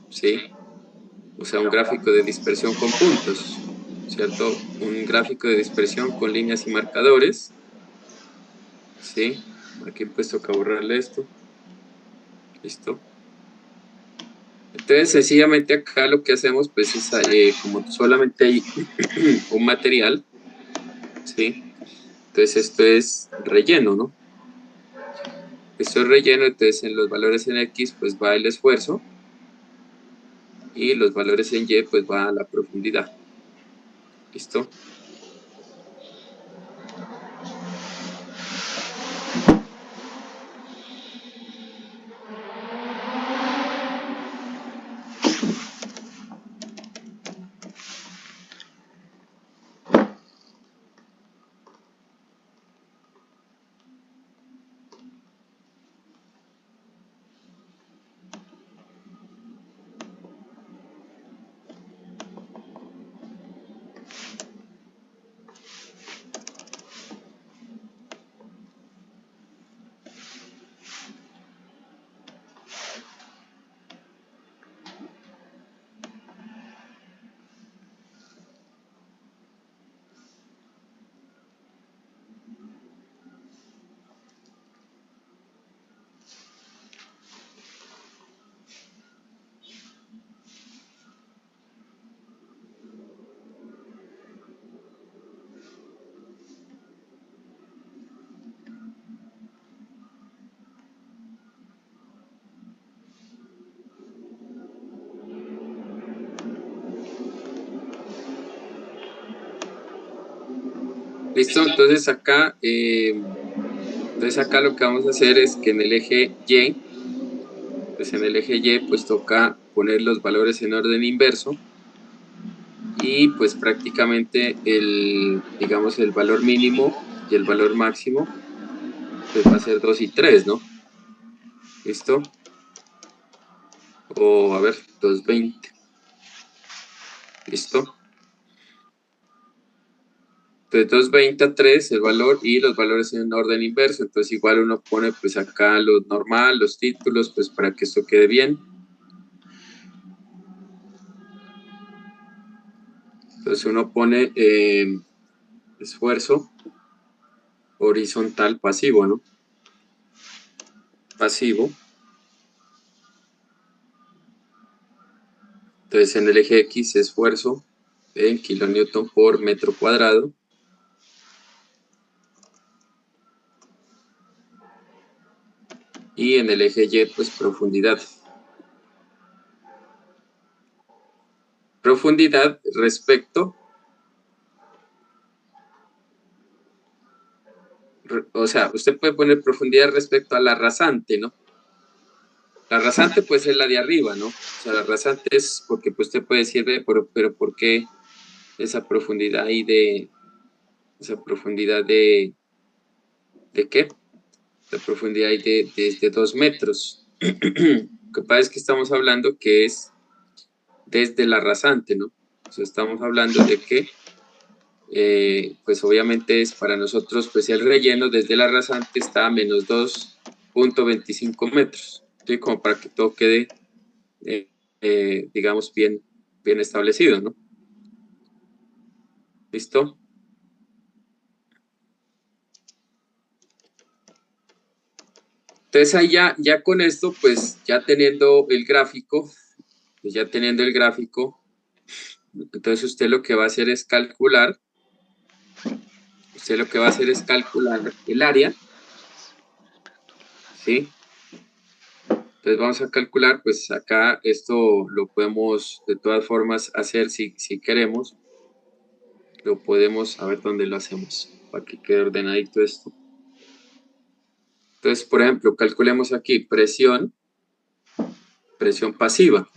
¿sí? O sea, un gráfico de dispersión con puntos, ¿cierto? Un gráfico de dispersión con líneas y marcadores, ¿sí? Aquí pues toca borrarle esto, listo. Entonces, sencillamente acá lo que hacemos pues es, como solamente hay un material, ¿sí? Entonces esto es relleno, ¿no? Esto es relleno, entonces en los valores en X pues va el esfuerzo y los valores en Y pues va la profundidad, ¿listo? Listo, entonces acá lo que vamos a hacer es que en el eje Y, pues en el eje Y pues toca poner los valores en orden inverso y pues prácticamente digamos, el valor mínimo y el valor máximo pues va a ser 2 y 3, ¿no? ¿Listo? O a ver, 220. ¿Listo? Entonces 220 a 3 el valor y los valores en orden inverso. Entonces igual uno pone pues acá lo normal, los títulos, pues para que esto quede bien. Entonces uno pone esfuerzo horizontal pasivo, ¿no? Pasivo. Entonces en el eje X esfuerzo en kilonewton por metro cuadrado. Y en el eje Y pues profundidad. Profundidad respecto, o sea, usted puede poner profundidad respecto a la rasante, ¿no? La rasante pues es la de arriba, ¿no? O sea, la rasante es porque pues usted puede decir, pero ¿por qué esa profundidad ahí esa profundidad ¿de qué? La profundidad ahí de 2 metros. Lo que pasa es que estamos hablando que es desde la rasante, ¿no? O sea, estamos hablando de que, pues obviamente es para nosotros, pues el relleno desde la rasante está a menos 2.25 metros, ¿sí? Como para que todo quede, digamos, bien establecido, ¿no? ¿Listo? Entonces ahí ya con esto, pues ya teniendo el gráfico, pues ya teniendo el gráfico, entonces usted lo que va a hacer es calcular, el área, ¿sí? Entonces vamos a calcular, pues acá esto lo podemos de todas formas hacer si queremos, lo podemos, a ver dónde lo hacemos, para que quede ordenadito esto. Entonces, por ejemplo, calculemos aquí presión pasiva.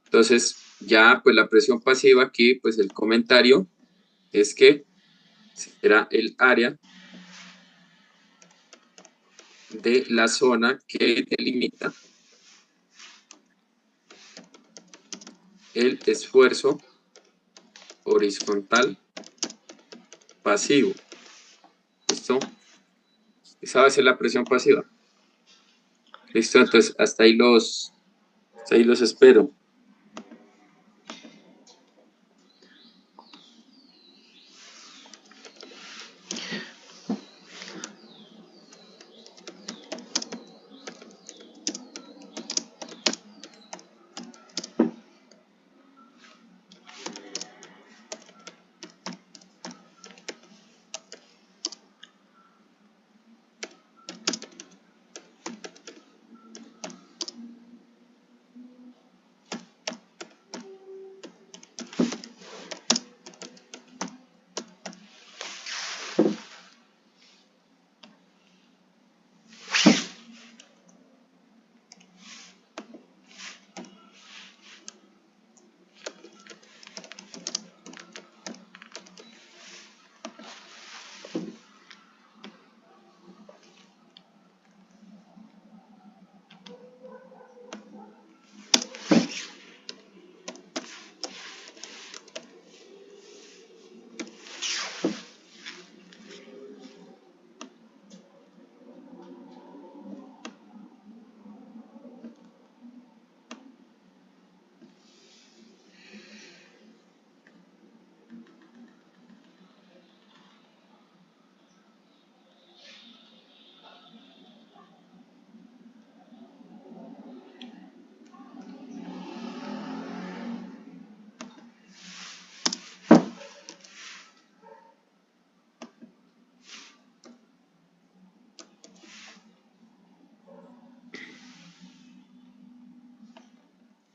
Entonces, ya pues la presión pasiva aquí, pues el comentario es que será el área de la zona que delimita el esfuerzo horizontal pasivo. ¿Listo? Esa va a ser la presión pasiva. Listo, entonces hasta ahí los espero.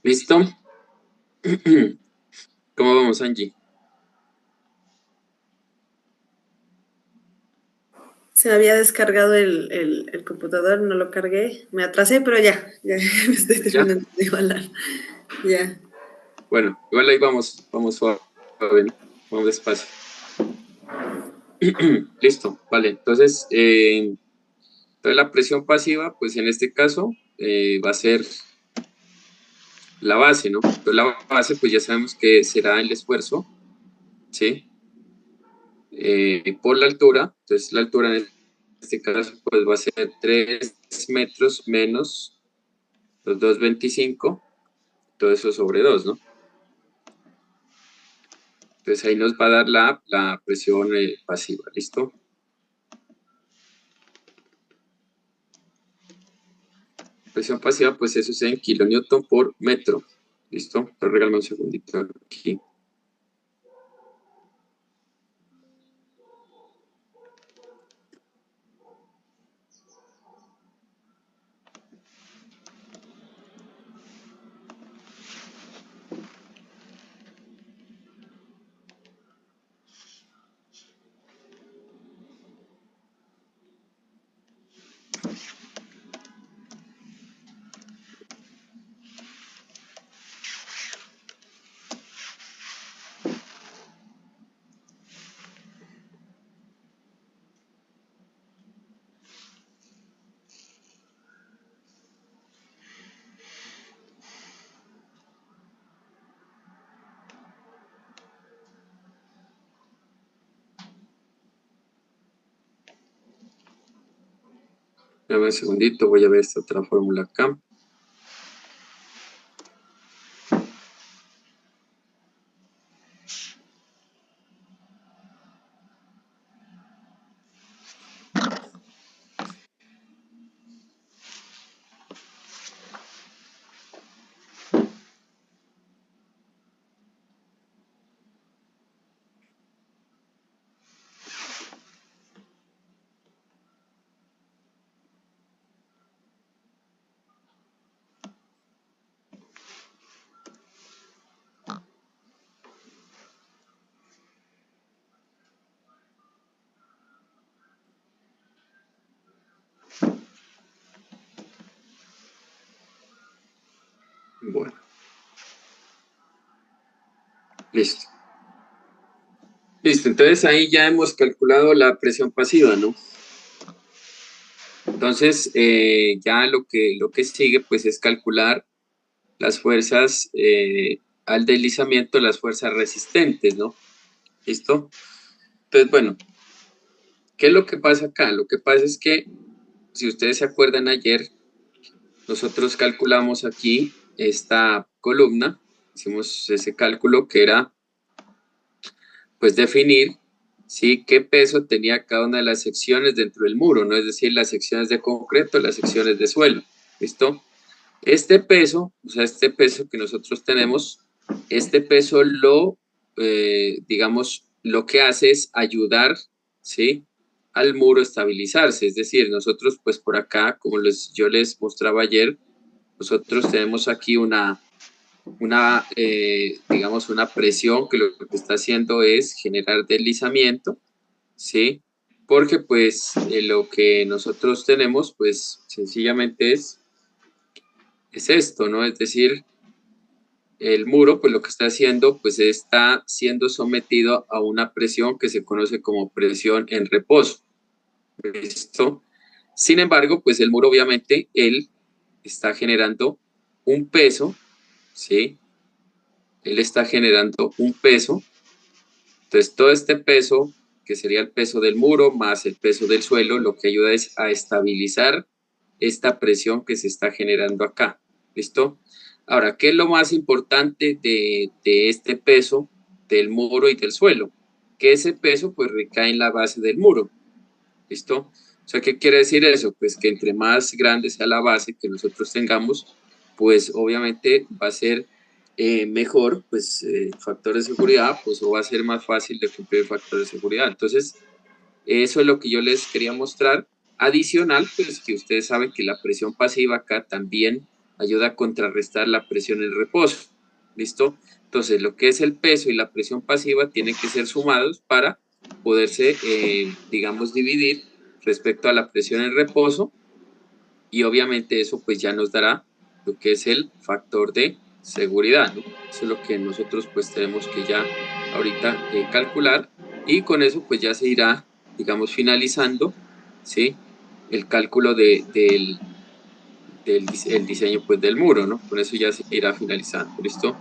¿Listo? ¿Cómo vamos, Angie? Se había descargado el computador, no lo cargué, me atrasé, pero ya me estoy ¿Ya? terminando de igualar. Ya. Bueno, igual ahí vamos suave, ¿no? Vamos despacio. Listo, vale. Entonces la presión pasiva, pues en este caso va a ser la base, ¿no? Entonces la base, pues ya sabemos que será el esfuerzo, ¿sí? Por la altura. Entonces la altura en este caso, pues va a ser 3 metros menos los 2,25, todo eso sobre 2, ¿no? Entonces ahí nos va a dar la presión pasiva, ¿listo? Presión pasiva, pues eso es en kilonewton por metro. ¿Listo? Entonces regálame un segundito aquí. Dame un segundito, voy a ver esta otra fórmula acá. Bueno, listo. Listo, entonces ahí ya hemos calculado la presión pasiva, ¿no? Entonces, ya lo que sigue, pues, es calcular las fuerzas al deslizamiento, las fuerzas resistentes, ¿no? ¿Listo? Entonces, bueno, ¿qué es lo que pasa acá? Lo que pasa es que, si ustedes se acuerdan ayer, nosotros calculamos aquí esta columna, hicimos ese cálculo que era, pues, definir, ¿sí?, qué peso tenía cada una de las secciones dentro del muro, ¿no? Es decir, las secciones de concreto, las secciones de suelo, ¿listo? Este peso, o sea, este peso que nosotros tenemos, este peso digamos, lo que hace es ayudar, ¿sí?, al muro a estabilizarse. Es decir, nosotros, pues por acá, como yo les mostraba ayer, nosotros tenemos aquí digamos, una presión que lo que está haciendo es generar deslizamiento, ¿sí? Porque pues lo que nosotros tenemos, pues sencillamente es esto, ¿no? Es decir, el muro, pues lo que está haciendo, pues está siendo sometido a una presión que se conoce como presión en reposo. ¿Listo? Sin embargo, pues el muro obviamente, él está generando un peso, ¿sí? Él está generando un peso. Entonces, todo este peso, que sería el peso del muro más el peso del suelo, lo que ayuda es a estabilizar esta presión que se está generando acá. ¿Listo? Ahora, ¿qué es lo más importante de este peso del muro y del suelo? Que ese peso pues recae en la base del muro. ¿Listo? O sea, ¿qué quiere decir eso? Pues que entre más grande sea la base que nosotros tengamos, pues obviamente va a ser mejor, pues factor de seguridad, pues o va a ser más fácil de cumplir el factor de seguridad. Entonces, eso es lo que yo les quería mostrar. Adicional, pues que ustedes saben que la presión pasiva acá también ayuda a contrarrestar la presión en reposo. ¿Listo? Entonces, lo que es el peso y la presión pasiva tienen que ser sumados para poderse, digamos, dividir respecto a la presión en reposo, y obviamente eso pues ya nos dará lo que es el factor de seguridad, ¿no? Eso es lo que nosotros pues tenemos que ya ahorita calcular, y con eso pues ya se irá, digamos, finalizando, ¿sí?, el cálculo del el diseño pues del muro, ¿no? Con eso ya se irá finalizando, ¿listo?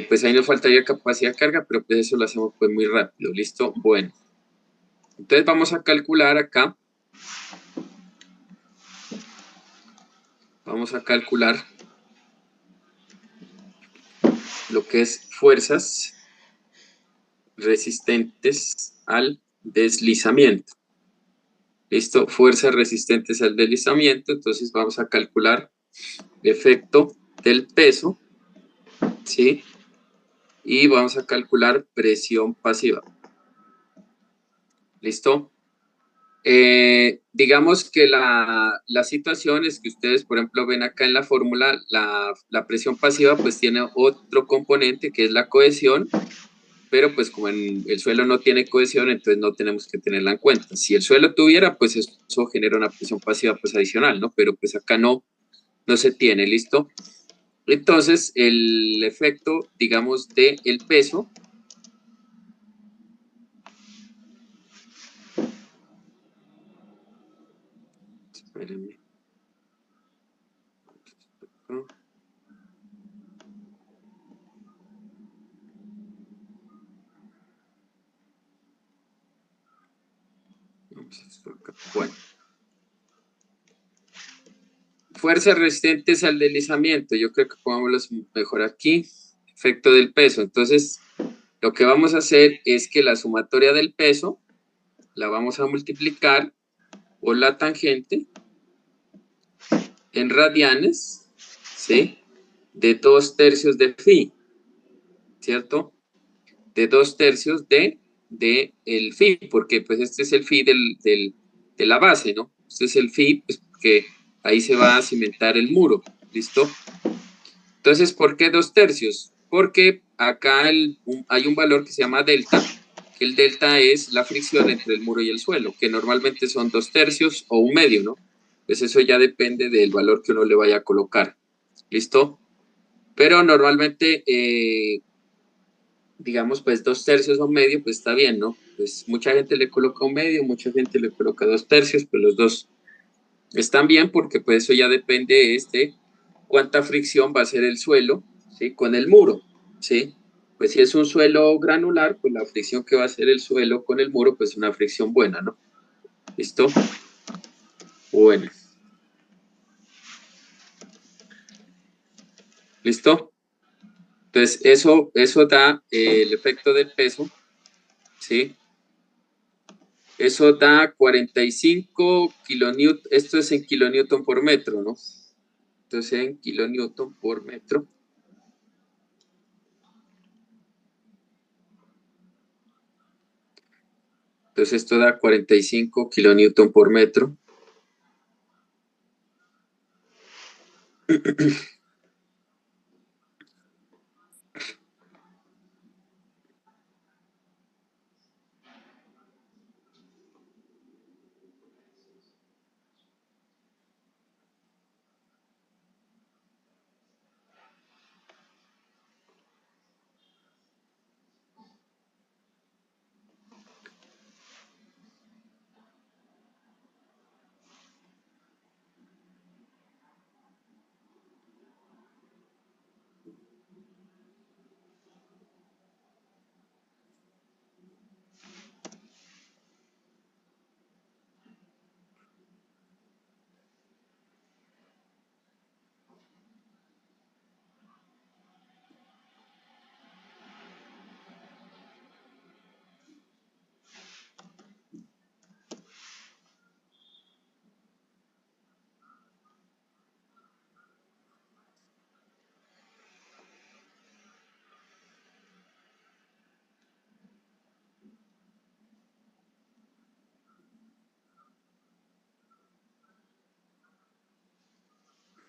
Pues ahí nos faltaría capacidad de carga, pero pues eso lo hacemos pues muy rápido, ¿listo? Bueno, entonces vamos a calcular acá, vamos a calcular lo que es fuerzas resistentes al deslizamiento. ¿Listo? Fuerzas resistentes al deslizamiento. Entonces vamos a calcular el efecto del peso, ¿sí? Y vamos a calcular presión pasiva. ¿Listo? Digamos que la situación es que ustedes, por ejemplo, ven acá en la fórmula, la presión pasiva pues tiene otro componente que es la cohesión, pero pues como en el suelo no tiene cohesión, entonces no tenemos que tenerla en cuenta. Si el suelo tuviera, pues eso genera una presión pasiva pues adicional, ¿no? Pero pues acá no se tiene, ¿listo? Entonces, el efecto, digamos, de el peso, espérenme. Bueno, fuerzas resistentes al deslizamiento, yo creo que pongámoslos mejor aquí, efecto del peso. Entonces, lo que vamos a hacer es que la sumatoria del peso la vamos a multiplicar por la tangente en radianes, ¿sí?, de 2/3 de phi, ¿cierto? De 2/3 de el phi, porque pues este es el phi de la base, ¿no? Este es el phi, pues porque ahí se va a cimentar el muro, ¿listo? Entonces, ¿por qué 2/3? Porque acá hay un valor que se llama delta, que el delta es la fricción entre el muro y el suelo, que normalmente son 2/3 o 1/2, ¿no? Pues eso ya depende del valor que uno le vaya a colocar, ¿listo? Pero normalmente, digamos, pues 2/3 o 1/2, pues está bien, ¿no? Pues mucha gente le coloca 1/2, mucha gente le coloca 2/3, pues los dos están bien, porque pues eso ya depende de cuánta fricción va a ser el suelo, ¿sí?, con el muro, ¿sí? Pues si es un suelo granular, pues la fricción que va a hacer el suelo con el muro, pues una fricción buena, ¿no? ¿Listo? Bueno. ¿Listo? Entonces, eso da el efecto del peso, ¿sí? Eso da 45 kilonewton, esto es en kilonewton por metro, ¿no? Entonces, en kilonewton por metro. Entonces, esto da 45 kilonewton por metro.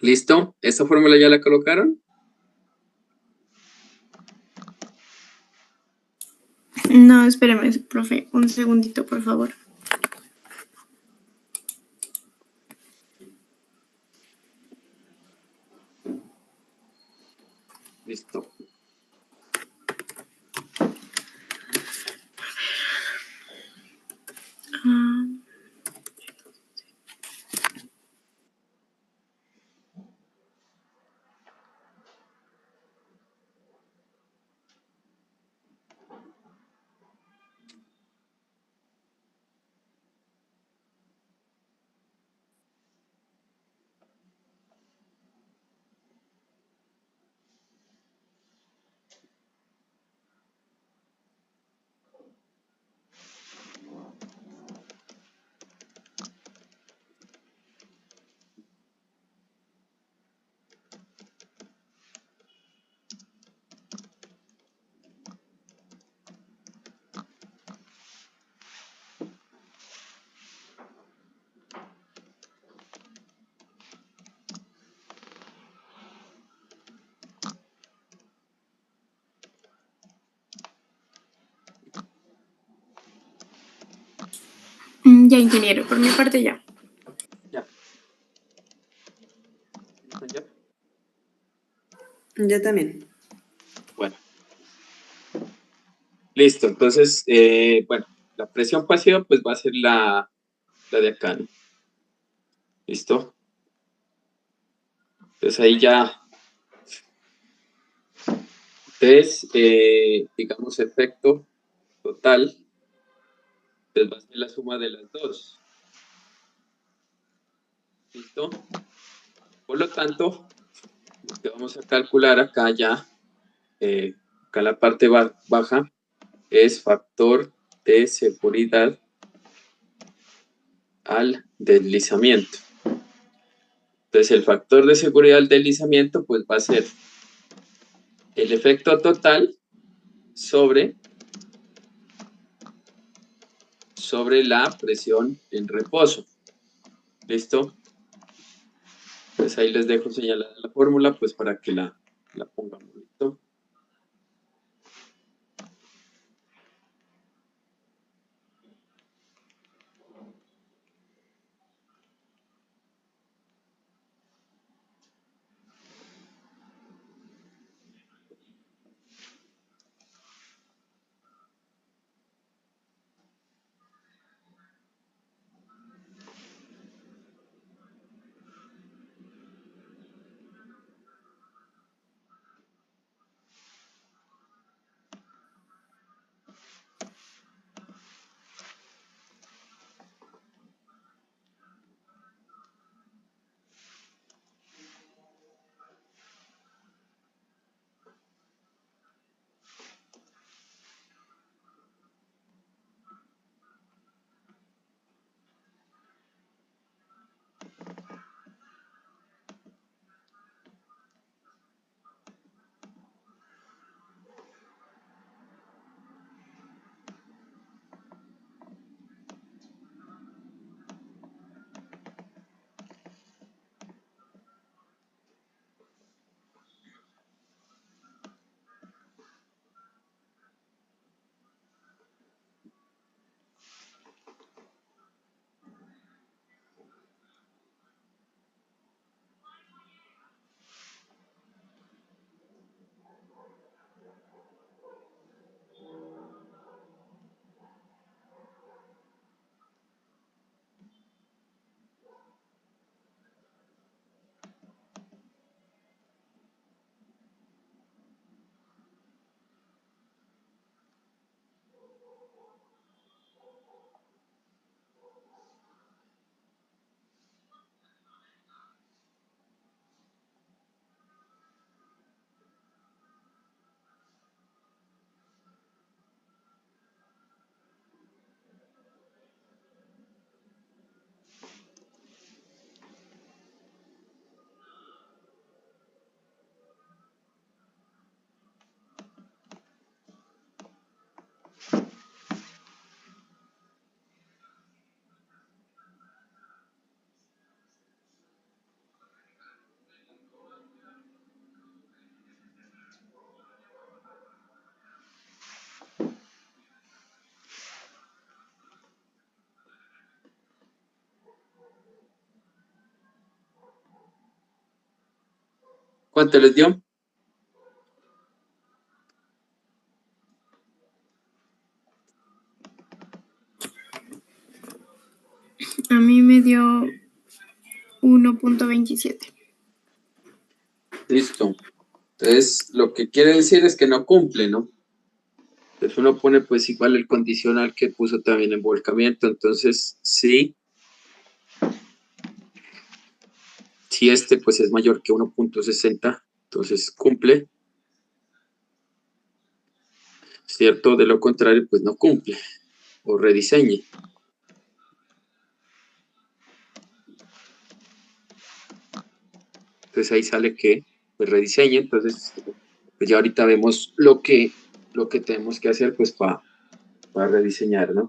¿Listo? ¿Esta fórmula ya la colocaron? No, espéreme, profe, un segundito, por favor. Listo. Ah, ya, ingeniero, por mi parte ya. Ya. ¿Listo ya? Yo también. Bueno. Listo. Entonces, bueno, la presión pasiva pues va a ser la de acá, ¿no? ¿Listo? Entonces ahí ya, entonces, digamos, efecto total, pues va a ser la suma de las dos. ¿Listo? Por lo tanto, lo que vamos a calcular acá ya, acá la parte baja, es factor de seguridad al deslizamiento. Entonces, el factor de seguridad al deslizamiento, pues va a ser el efecto total sobre la presión en reposo. ¿Listo? Pues ahí les dejo señalada la fórmula, pues para que la pongamos. ¿Listo? ¿Cuánto les dio? A mí me dio 1.27. Listo. Entonces, lo que quiere decir es que no cumple, ¿no? Entonces uno pone pues igual el condicional que puso también en volcamiento. Entonces, sí. Si este pues es mayor que 1.60, entonces cumple. ¿Cierto? De lo contrario, pues no cumple. O rediseñe. Entonces ahí sale que pues rediseñe. Entonces, pues ya ahorita vemos lo que tenemos que hacer pues para rediseñar, ¿no?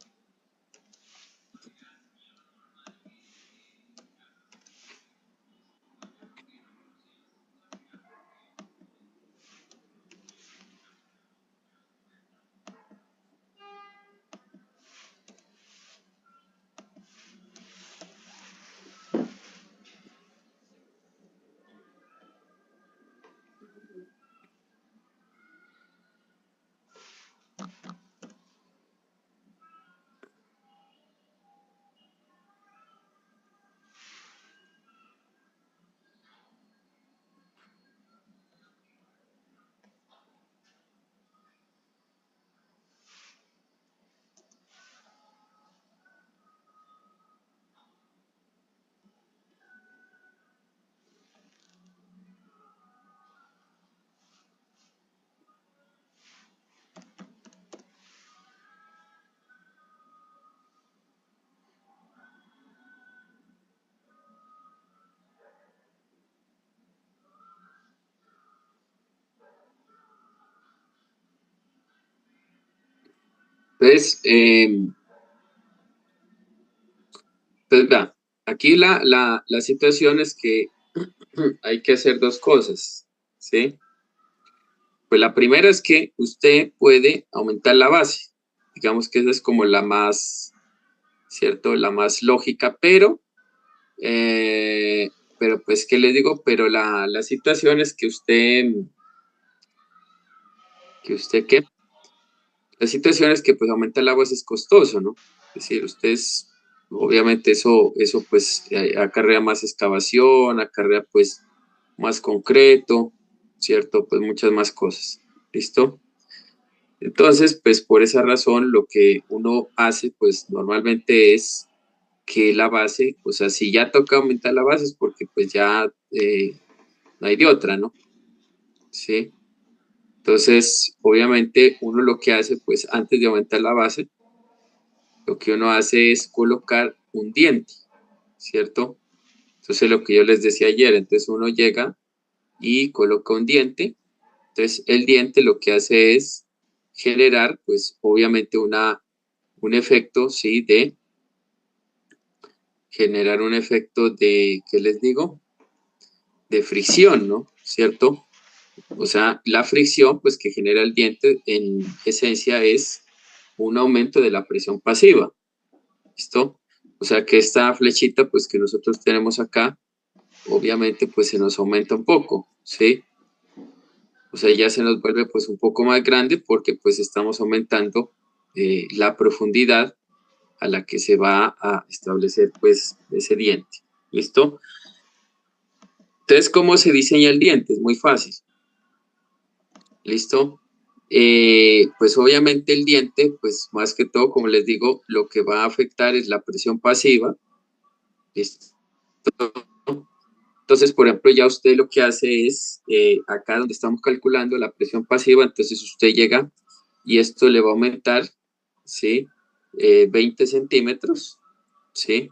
Entonces, vea, aquí la situación es que hay que hacer dos cosas, ¿sí? Pues la primera es que usted puede aumentar la base. Digamos que esa es como la más, ¿cierto? La más lógica, pero pues, ¿qué le digo? Pero la situación es que ¿qué? La situación es que pues aumentar la base es costoso, ¿no? Es decir, ustedes, obviamente eso pues acarrea más excavación, acarrea pues más concreto, ¿cierto? Pues muchas más cosas. ¿Listo? Entonces, pues por esa razón lo que uno hace pues normalmente es que la base, o sea, si ya toca aumentar la base es porque pues ya no hay de otra, ¿no? Sí. Entonces, obviamente uno lo que hace pues antes de aumentar la base, lo que uno hace es colocar un diente, ¿cierto? Entonces, lo que yo les decía ayer, entonces uno llega y coloca un diente. Entonces, el diente lo que hace es generar, pues, obviamente un efecto, ¿sí? Generar un efecto ¿qué les digo? De fricción, ¿no? ¿Cierto? O sea, la fricción, pues, que genera el diente, en esencia, es un aumento de la presión pasiva. ¿Listo? O sea, que esta flechita, pues, que nosotros tenemos acá, obviamente, pues, se nos aumenta un poco, ¿sí? O sea, ya se nos vuelve pues un poco más grande porque pues estamos aumentando la profundidad a la que se va a establecer pues ese diente. ¿Listo? Entonces, ¿cómo se diseña el diente? Es muy fácil. ¿Listo? Pues obviamente el diente, pues más que todo, como les digo, lo que va a afectar es la presión pasiva. ¿Listo? Entonces, por ejemplo, ya usted lo que hace es, acá donde estamos calculando la presión pasiva, entonces usted llega y esto le va a aumentar, ¿sí? 20 centímetros, ¿sí?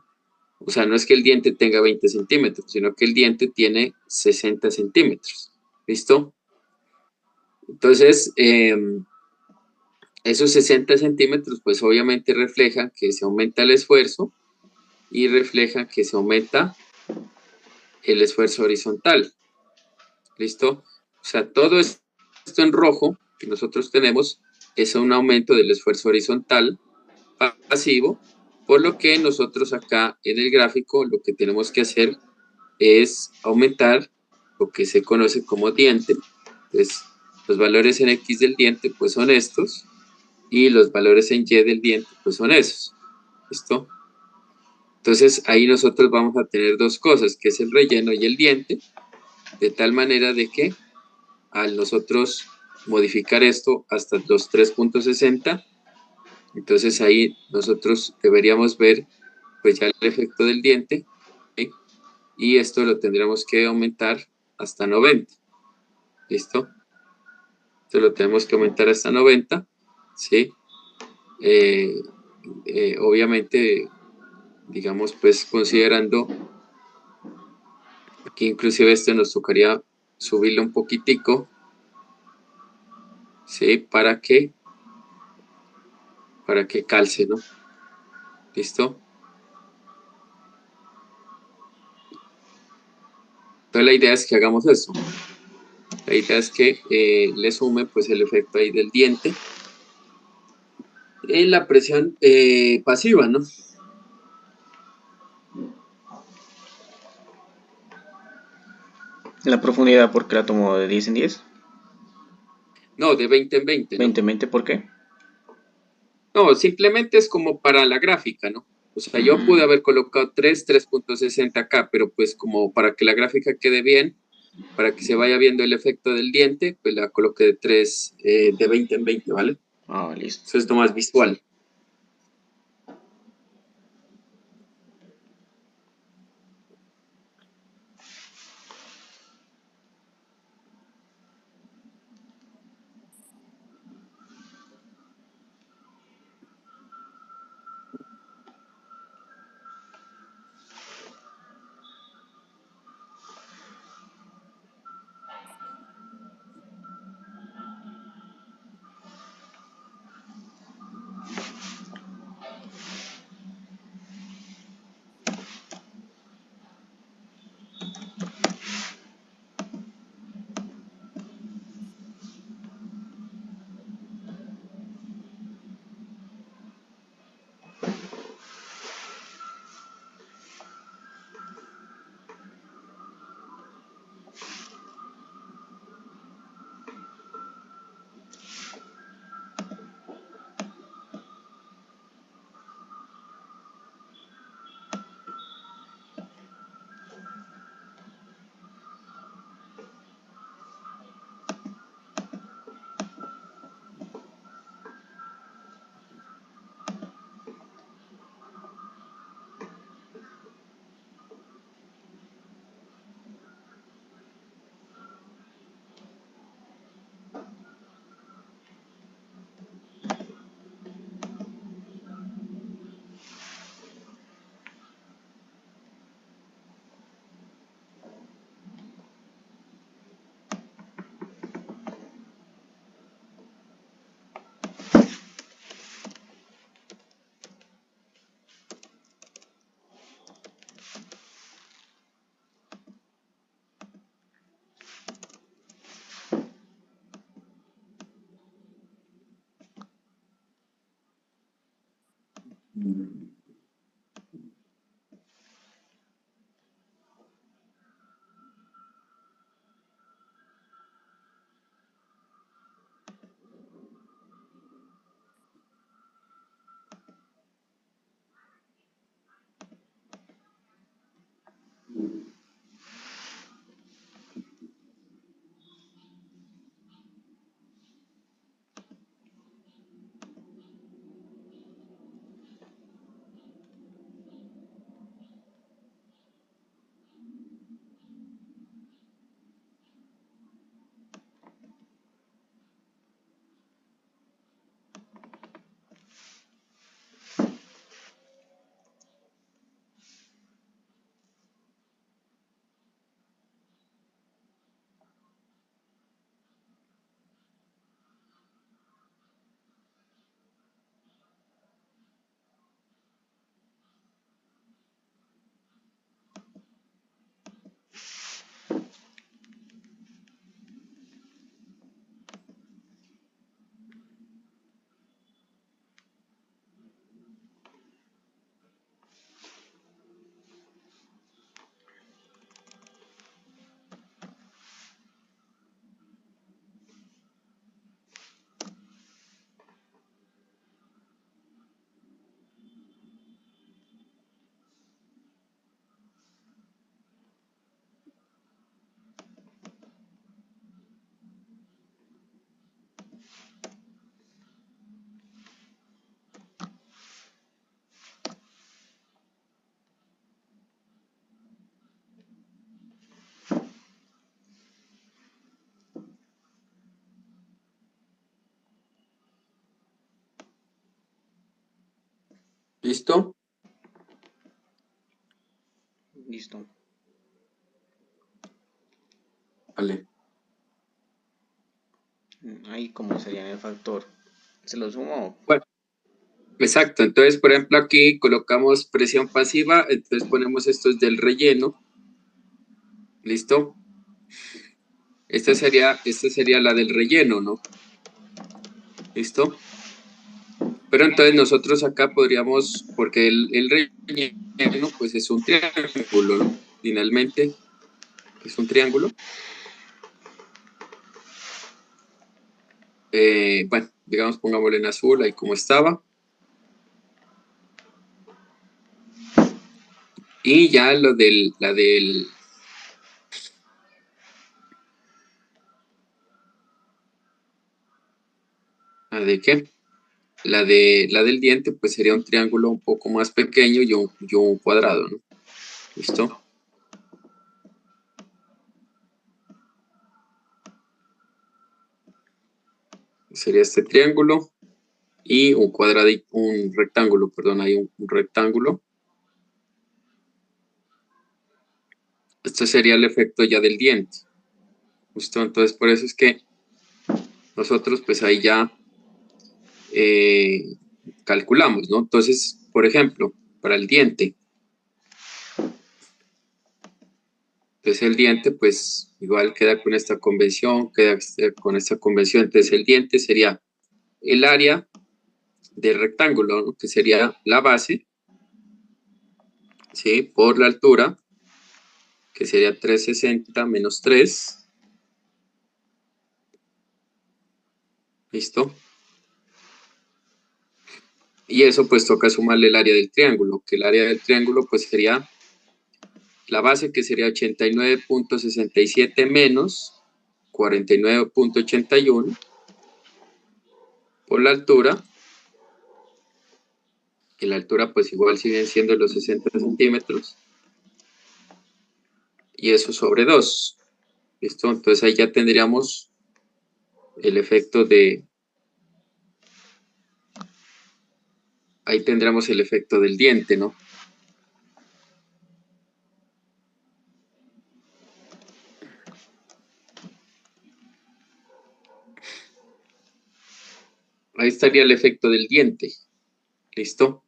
O sea, no es que el diente tenga 20 centímetros, sino que el diente tiene 60 centímetros, ¿listo? Entonces, esos 60 centímetros, pues obviamente reflejan que se aumenta el esfuerzo y reflejan que se aumenta el esfuerzo horizontal. ¿Listo? O sea, todo esto en rojo que nosotros tenemos es un aumento del esfuerzo horizontal pasivo, por lo que nosotros acá en el gráfico lo que tenemos que hacer es aumentar lo que se conoce como diente. Entonces, los valores en X del diente pues son estos, y los valores en Y del diente pues son esos. ¿Listo? Entonces ahí nosotros vamos a tener dos cosas, que es el relleno y el diente, de tal manera de que al nosotros modificar esto hasta los 3.60, entonces ahí nosotros deberíamos ver pues ya el efecto del diente, ¿sí? Y esto lo tendremos que aumentar hasta 90. ¿Listo? Esto lo tenemos que aumentar hasta 90, ¿sí? Obviamente, digamos, pues considerando, aquí inclusive este nos tocaría subirle un poquitico, ¿sí? Para que calce, ¿no? ¿Listo? Entonces la idea es que hagamos eso. La idea es que le sume pues el efecto ahí del diente en la presión pasiva, ¿no? La profundidad, ¿por qué la tomo de 10 en 10? No, de 20 en 20, ¿no? 20 en 20, ¿por qué? No, simplemente es como para la gráfica, ¿no? O sea, yo pude haber colocado 3.60 acá, pero pues como para que la gráfica quede bien, para que se vaya viendo el efecto del diente, pues la coloqué de 3, de 20 en 20, ¿vale? Ah, listo. Eso es lo más visual. ¿Listo? Listo. Vale. Ahí como sería el factor. ¿Se lo sumo? Bueno, exacto. Entonces, por ejemplo, aquí colocamos presión pasiva, entonces ponemos estos del relleno. ¿Listo? Esta sería la del relleno, ¿no? ¿Listo? Pero entonces nosotros acá podríamos, porque el relleno, pues es un triángulo, ¿no? Finalmente, es un triángulo. Bueno, digamos, pongámoslo en azul, ahí como estaba. Y ya ¿la de qué? La del diente, pues sería un triángulo un poco más pequeño y un cuadrado, ¿no? ¿Listo? Sería este triángulo y un cuadrado, un rectángulo, perdón, hay un rectángulo. Este sería el efecto ya del diente. ¿Listo? Entonces, por eso es que nosotros, pues ahí ya eh, calculamos, ¿no? Entonces, por ejemplo, para el diente, entonces el diente, pues igual queda con esta convención, queda con esta convención. Entonces, el diente sería el área del rectángulo, ¿no? Que sería la base, ¿sí? Por la altura, que sería 360 menos 3. ¿Listo? Y eso pues toca sumarle el área del triángulo, que el área del triángulo pues sería la base, que sería 89.67 menos 49.81 por la altura, que la altura pues igual siguen siendo los 60 centímetros, y eso sobre 2. ¿Listo? Entonces ahí ya tendríamos el efecto ahí tendríamos el efecto del diente, ¿no? Ahí estaría el efecto del diente. ¿Listo?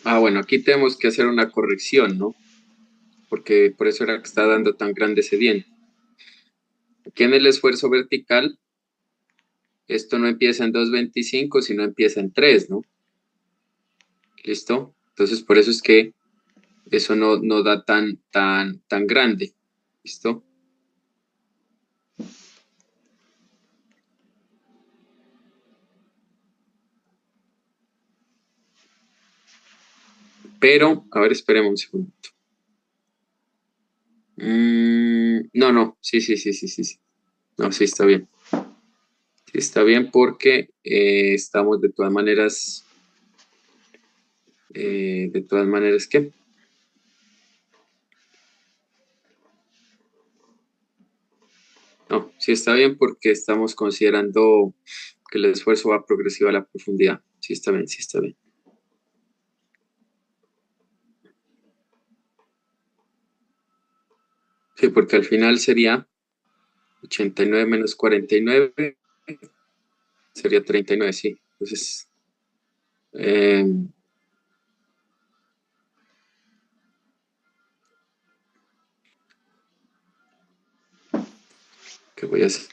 Ah, bueno, aquí tenemos que hacer una corrección, ¿no? Porque por eso era que está dando tan grande ese diente. Aquí en el esfuerzo vertical, esto no empieza en 2.25, sino empieza en 3, ¿no? ¿Listo? Entonces, por eso es que eso no da tan grande. ¿Listo? Pero, a ver, esperemos un segundo. No, sí. No, sí está bien. Sí está bien porque estamos de todas maneras, ¿qué? No, sí está bien porque estamos considerando que el esfuerzo va progresivo a la profundidad. Sí está bien, sí está bien. porque al final sería 89 menos 49, sería 39, sí. Entonces, ¿qué voy a hacer?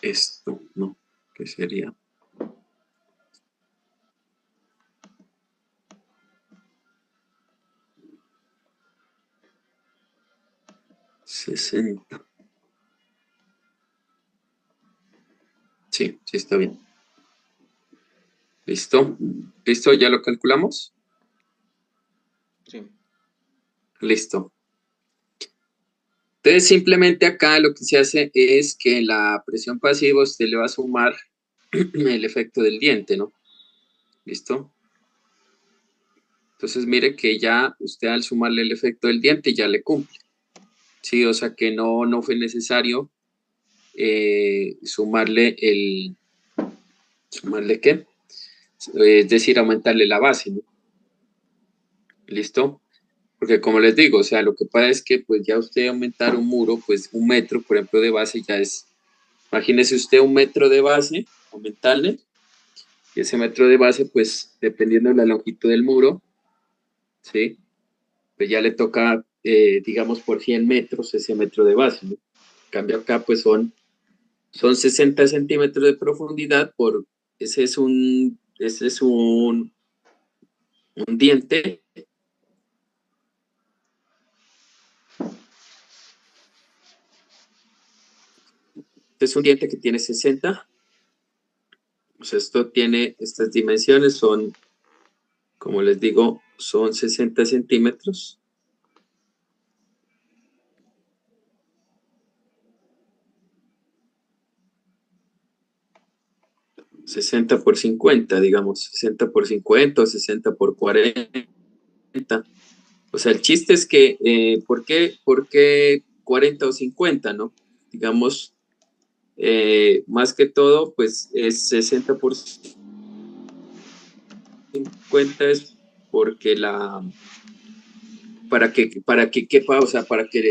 Esto, ¿no? ¿Qué sería? $60. Sí, sí está bien. ¿Listo? ¿Listo? ¿Ya lo calculamos? Sí. Listo. Entonces, simplemente acá lo que se hace es que la presión pasiva usted le va a sumar el efecto del diente, ¿no? ¿Listo? Entonces, mire que ya usted al sumarle el efecto del diente ya le cumple. Sí, o sea que no fue necesario sumarle ¿sumarle qué? Es decir, aumentarle la base, ¿no? ¿Listo? Porque como les digo, o sea, lo que pasa es que pues ya usted aumentar un muro, pues 1 metro, por ejemplo, de base ya es, imagínese usted 1 metro de base, aumentarle, y ese metro de base, pues dependiendo de la longitud del muro, ¿sí? Pues ya le toca, digamos, por 100 metros ese metro de base, ¿no? En cambio acá, pues son 60 centímetros de profundidad ese es un diente. Este es un diente que tiene 60. Pues esto tiene, estas dimensiones son, como les digo, son 60 centímetros. $60 por 50, digamos, 60 por 50 o 60 por 40. O sea, el chiste es que, por qué 40 o 50, no? Digamos, más que todo, pues es 60 por 50 es porque para que quepa, o sea, para que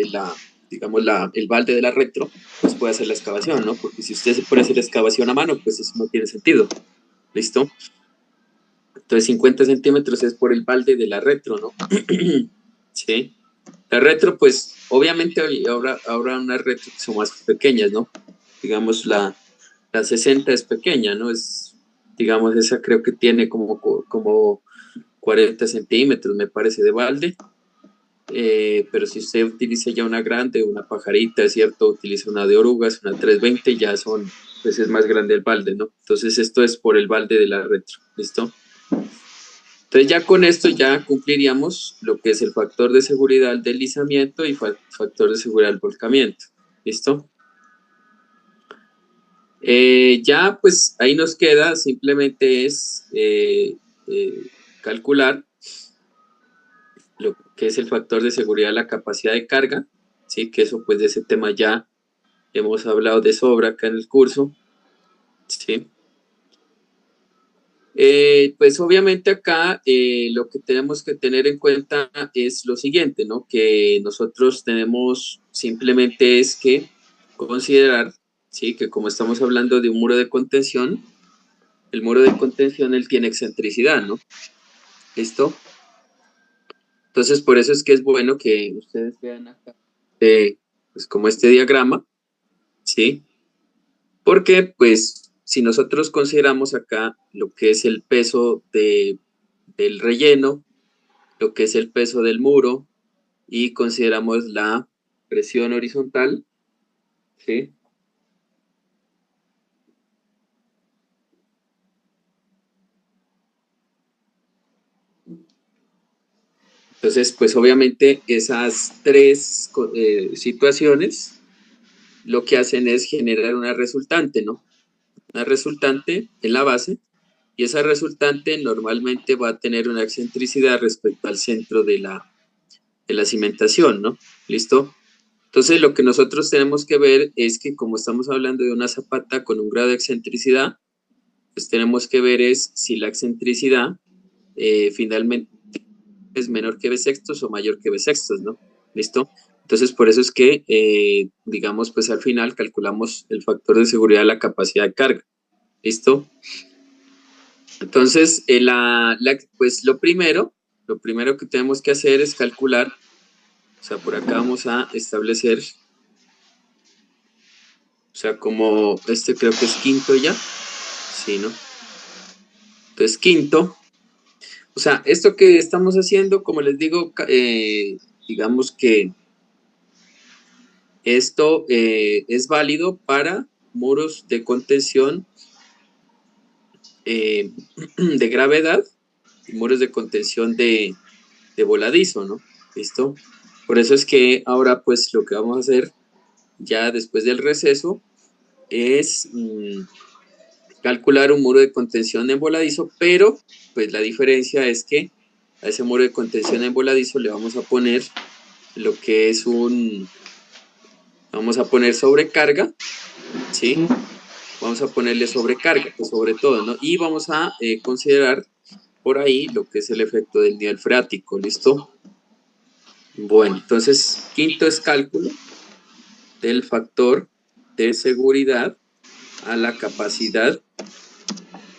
digamos, el balde de la retro, pues pueda hacer la excavación, ¿no? Porque si usted se puede hacer la excavación a mano, pues eso no tiene sentido. ¿Listo? Entonces 50 centímetros es por el balde de la retro, ¿no? Sí. La retro, pues, obviamente habrá unas retro que son más pequeñas, ¿no? Digamos, la 60 es pequeña, ¿no? Digamos, esa creo que tiene como 40 centímetros, me parece, de balde. Pero si usted utiliza ya una grande, una pajarita, ¿cierto? Utiliza una de orugas, una 320, ya pues es más grande el balde, ¿no? Entonces esto es por el balde de la retro, ¿listo? Entonces ya con esto ya cumpliríamos lo que es el factor de seguridad del deslizamiento y factor de seguridad del volcamiento, ¿listo? Ya pues ahí nos queda simplemente es calcular lo que es el factor de seguridad de la capacidad de carga, ¿sí? Que eso pues de ese tema ya hemos hablado de sobra acá en el curso, ¿sí? Pues obviamente acá lo que tenemos que tener en cuenta es lo siguiente, ¿no? Que nosotros tenemos simplemente es que considerar, ¿sí? Que como estamos hablando de un muro de contención, el muro de contención él tiene excentricidad, ¿no? ¿Listo? Entonces por eso es que es bueno que ustedes vean acá, pues como este diagrama, ¿sí? Porque pues si nosotros consideramos acá lo que es el peso del relleno, lo que es el peso del muro y consideramos la presión horizontal, ¿sí? Entonces, pues obviamente esas tres situaciones lo que hacen es generar una resultante, ¿no? Una resultante en la base y esa resultante normalmente va a tener una excentricidad respecto al centro de la cimentación, ¿no? ¿Listo? Entonces, lo que nosotros tenemos que ver es que como estamos hablando de una zapata con un grado de excentricidad, pues tenemos que ver es si la excentricidad finalmente es menor que b sextos o mayor que b sextos, ¿no? ¿Listo? Entonces, por eso es que, digamos, pues al final calculamos el factor de seguridad de la capacidad de carga. ¿Listo? Entonces, pues lo primero que tenemos que hacer es calcular, o sea, por acá vamos a establecer, o sea, como este creo que es quinto ya, sí, ¿no? Entonces, quinto, o sea, esto que estamos haciendo, como les digo, digamos que esto es válido para muros de contención de gravedad y muros de contención de voladizo, ¿no? ¿Listo? Por eso es que ahora pues lo que vamos a hacer ya después del receso es calcular un muro de contención en voladizo, pero pues la diferencia es que a ese muro de contención en voladizo le vamos a poner lo que es vamos a poner sobrecarga, ¿sí? Vamos a ponerle sobrecarga, pues sobre todo, ¿no? Y vamos a considerar por ahí lo que es el efecto del nivel freático, ¿listo? Bueno, entonces, quinto es cálculo del factor de seguridad a la capacidad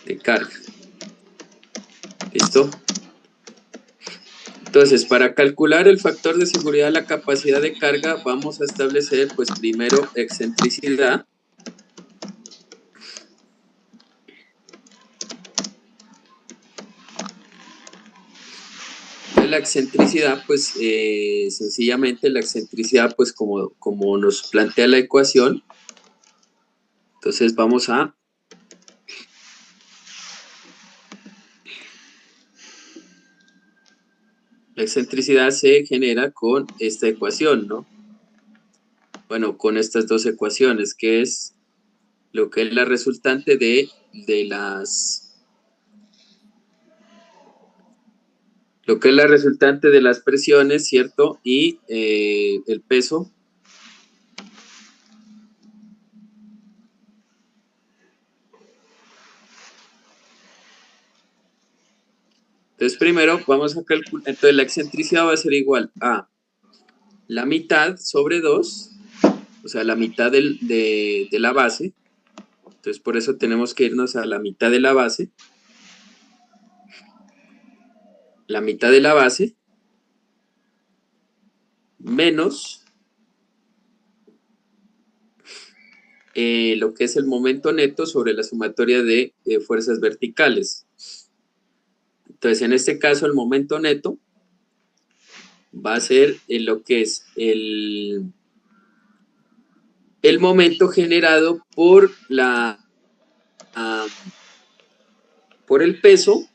de carga. ¿Listo? Entonces, para calcular el factor de seguridad a la capacidad de carga, vamos a establecer, pues primero, excentricidad. La excentricidad, pues sencillamente la excentricidad, pues como nos plantea la ecuación, entonces vamos a la excentricidad se genera con esta ecuación, ¿no? Bueno, con estas dos ecuaciones, que es lo que es la resultante de las presiones, ¿cierto? Y el peso. Entonces, primero vamos a calcular, entonces la excentricidad va a ser igual a la mitad sobre 2, o sea, la mitad de la base. Entonces, por eso tenemos que irnos a la mitad de la base. La mitad de la base menos lo que es el momento neto sobre la sumatoria de fuerzas verticales. Entonces, en este caso, el momento neto va a ser lo que es el momento generado por por el peso,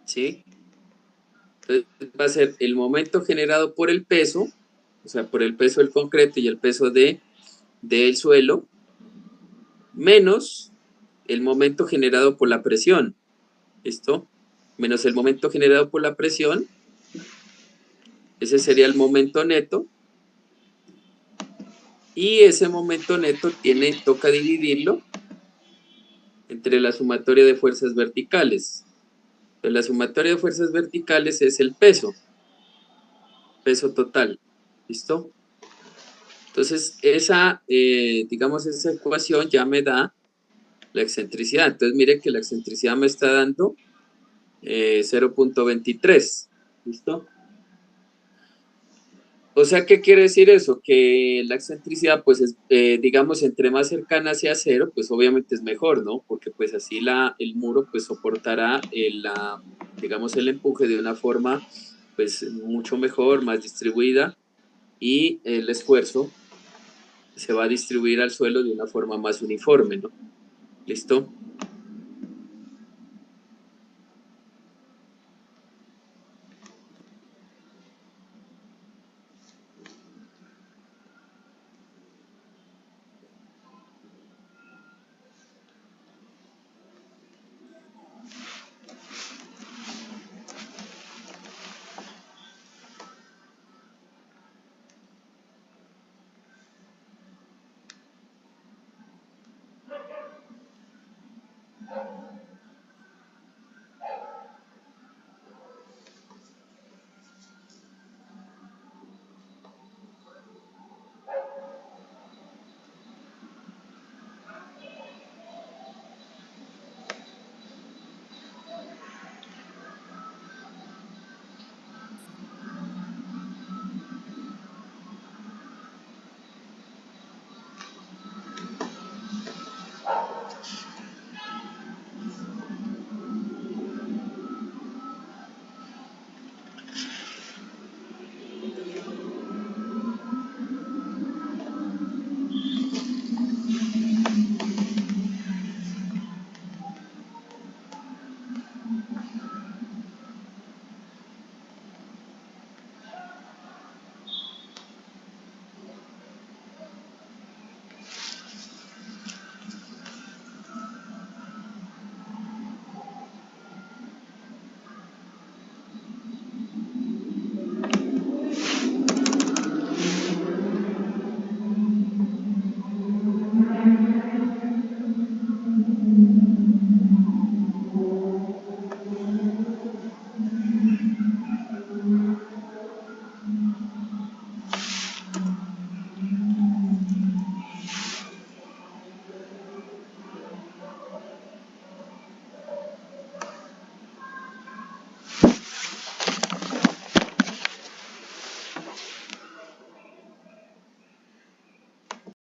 ¿sí? Entonces, va a ser el momento generado por el peso, o sea, por el peso del concreto y el peso del suelo, menos el momento generado por la presión. ¿Listo? Menos el momento generado por la presión. Ese sería el momento neto. Y ese momento neto toca dividirlo entre la sumatoria de fuerzas verticales. Entonces, la sumatoria de fuerzas verticales es el peso total. ¿Listo? Entonces, digamos, esa ecuación ya me da la excentricidad. Entonces, mire que la excentricidad me está dando 0.23. ¿Listo? O sea, ¿qué quiere decir eso? Que la excentricidad, pues, digamos, entre más cercana sea cero, pues obviamente es mejor, ¿no? Porque pues así el muro, pues, soportará digamos, el empuje de una forma, pues, mucho mejor, más distribuida, y el esfuerzo se va a distribuir al suelo de una forma más uniforme, ¿no? ¿Listo?